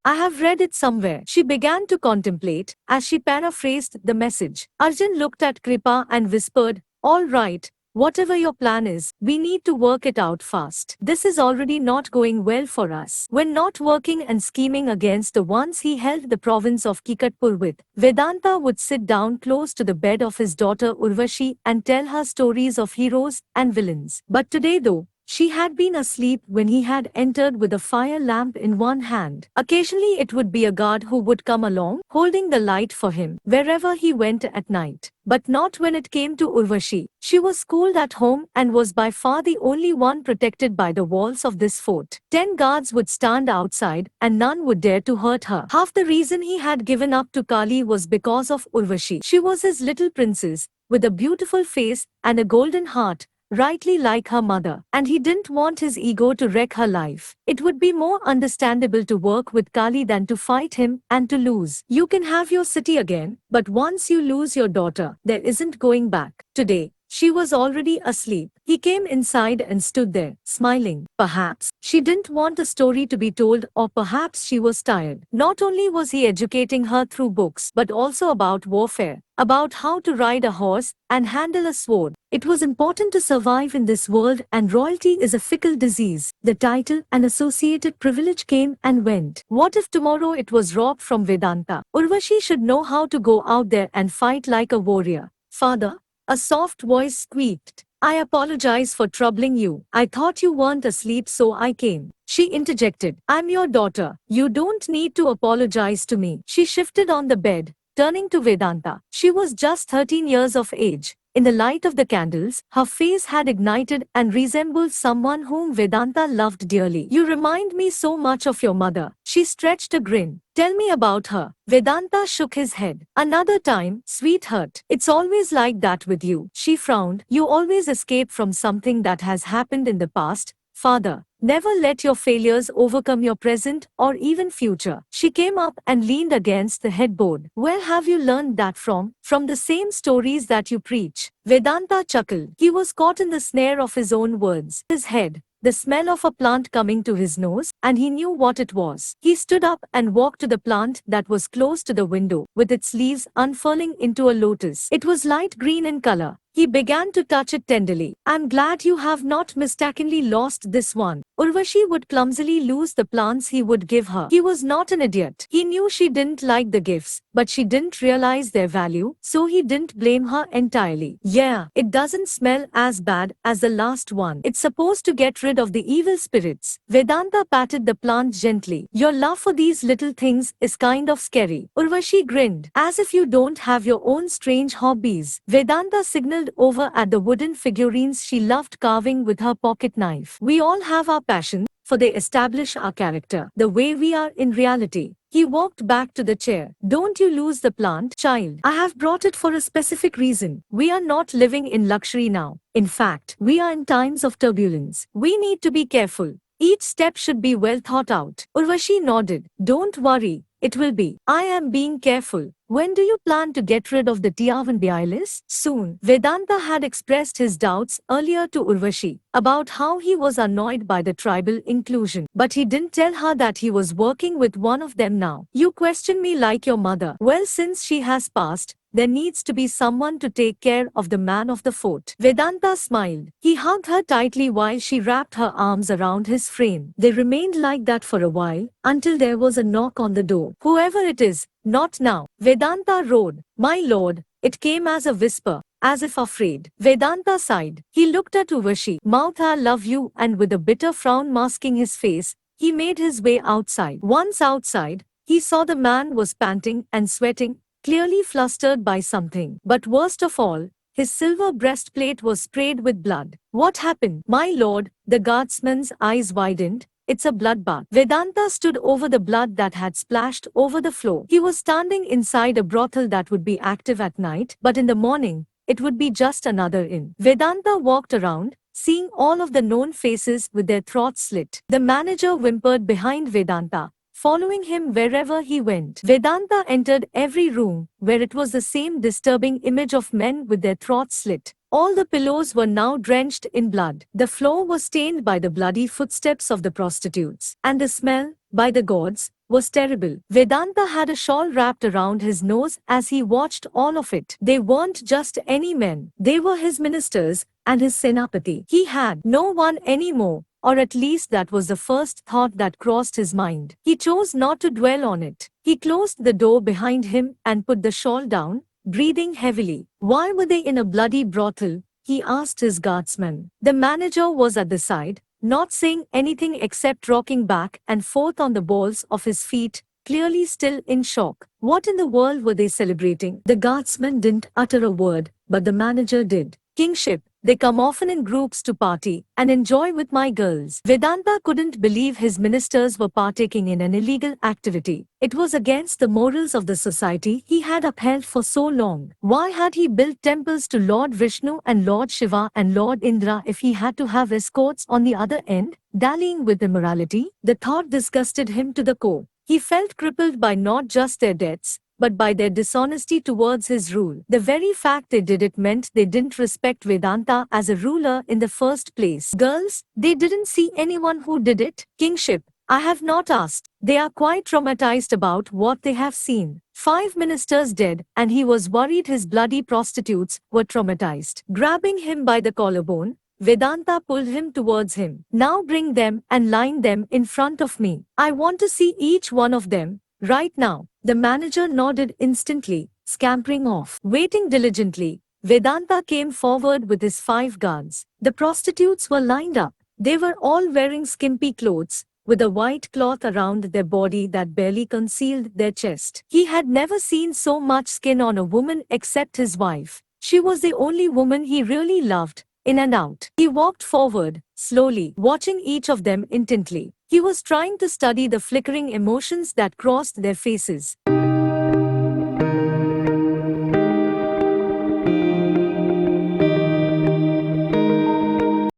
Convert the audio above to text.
I have read it somewhere. She began to contemplate as she paraphrased the message. Arjun looked at Kripa and whispered, "All right. Whatever your plan is, we need to work it out fast. This is already not going well for us." When not working and scheming against the ones he held the province of Kikatpur with, Vedanta would sit down close to the bed of his daughter Urvashi and tell her stories of heroes and villains. But today though, she had been asleep when he had entered with a fire lamp in one hand. Occasionally it would be a guard who would come along, holding the light for him, wherever he went at night. But not when it came to Urvashi. She was schooled at home and was by far the only one protected by the walls of this fort. 10 guards would stand outside, and none would dare to hurt her. Half the reason he had given up to Kali was because of Urvashi. She was his little princess, with a beautiful face and a golden heart, rightly like her mother, and he didn't want his ego to wreck her life. It would be more understandable to work with Kali than to fight him and to lose. You can have your city again, but once you lose your daughter, there isn't going back. Today, she was already asleep. He came inside and stood there, smiling. Perhaps she didn't want a story to be told, or perhaps she was tired. Not only was he educating her through books, but also about warfare, about how to ride a horse and handle a sword. It was important to survive in this world, and royalty is a fickle disease. The title and associated privilege came and went. What if tomorrow it was robbed from Vedanta? Urvashi should know how to go out there and fight like a warrior. "Father," a soft voice squeaked, "I apologize for troubling you. I thought you weren't asleep, so I came." She interjected, "I'm your daughter. You don't need to apologize to me." She shifted on the bed, turning to Vedanta. She was just 13 years of age. In the light of the candles, her face had ignited and resembled someone whom Vedanta loved dearly. "You remind me so much of your mother." She stretched a grin. "Tell me about her." Vedanta shook his head. "Another time, sweetheart. It's always like that with you." She frowned. "You always escape from something that has happened in the past, father. Never let your failures overcome your present or even future." She came up and leaned against the headboard. "Where have you learned that from?" "From the same stories that you preach." Vedanta chuckled. He was caught in the snare of his own words. His head, the smell of a plant coming to his nose, and he knew what it was. He stood up and walked to the plant that was close to the window, with its leaves unfurling into a lotus. It was light green in color. He began to touch it tenderly. "I'm glad you have not mistakenly lost this one." Urvashi would clumsily lose the plants he would give her. He was not an idiot. He knew she didn't like the gifts, but she didn't realize their value, so he didn't blame her entirely. "Yeah, it doesn't smell as bad as the last one. It's supposed to get rid of the evil spirits." Vedanta patted the plant gently. "Your love for these little things is kind of scary." Urvashi grinned. "As if you don't have your own strange hobbies." Vedanta signaled over at the wooden figurines she loved carving with her pocket knife. "We all have our passions, for they establish our character, the way we are in reality." He walked back to the chair. "Don't you lose the plant, child. I have brought it for a specific reason. We are not living in luxury now. In fact, we are in times of turbulence. We need to be careful. Each step should be well thought out." Urvashi nodded. "Don't worry. It will be. I am being careful." "When do you plan to get rid of the Tiavanbialis?" "Soon." Vedanta had expressed his doubts earlier to Urvashi about how he was annoyed by the tribal inclusion, but he didn't tell her that he was working with one of them now. "You question me like your mother." "Well, since she has passed, there needs to be someone to take care of the man of the fort." Vedanta smiled. He hugged her tightly while she wrapped her arms around his frame. They remained like that for a while, until there was a knock on the door. "Whoever it is, not now." Vedanta roared. "My lord." It came as a whisper, as if afraid. Vedanta sighed. He looked at Urvashi, mouth "I love you," and with a bitter frown masking his face, he made his way outside. Once outside, he saw the man was panting and sweating, clearly flustered by something. But worst of all, his silver breastplate was sprayed with blood. "What happened?" "My lord," the guardsman's eyes widened. "It's a bloodbath." Vedanta stood over the blood that had splashed over the floor. He was standing inside a brothel that would be active at night, but in the morning, it would be just another inn. Vedanta walked around, seeing all of the known faces with their throats slit. The manager whimpered behind Vedanta, following him wherever he went. Vedanta entered every room, where it was the same disturbing image of men with their throats slit. All the pillows were now drenched in blood. The floor was stained by the bloody footsteps of the prostitutes. And the smell, by the gods, was terrible. Vedanta had a shawl wrapped around his nose as he watched all of it. They weren't just any men. They were his ministers and his senapati. He had no one anymore, or at least that was the first thought that crossed his mind. He chose not to dwell on it. He closed the door behind him and put the shawl down, breathing heavily. Why were they in a bloody brothel? He asked his guardsman. The manager was at the side, not saying anything except rocking back and forth on the balls of his feet, clearly still in shock. What in the world were they celebrating? The guardsman didn't utter a word, but the manager did. Kingship. They come often in groups to party and enjoy with my girls. Vedanta couldn't believe his ministers were partaking in an illegal activity. It was against the morals of the society he had upheld for so long. Why had he built temples to Lord Vishnu and Lord Shiva and Lord Indra if he had to have escorts on the other end, dallying with immorality? The thought disgusted him to the core. He felt crippled by not just their debts, but by their dishonesty towards his rule. The very fact they did it meant they didn't respect Vedanta as a ruler in the first place. Girls, they didn't see anyone who did it. Kingship, I have not asked. They are quite traumatized about what they have seen. 5 ministers dead, and he was worried his bloody prostitutes were traumatized. Grabbing him by the collarbone, Vedanta pulled him towards him. Now bring them and line them in front of me. I want to see each one of them. Right now. The manager nodded instantly, scampering off. Waiting diligently, Vedanta came forward with his 5 guards. The prostitutes were lined up. They were all wearing skimpy clothes, with a white cloth around their body that barely concealed their chest. He had never seen so much skin on a woman except his wife. She was the only woman he really loved, in and out. He walked forward, slowly, watching each of them intently. He was trying to study the flickering emotions that crossed their faces.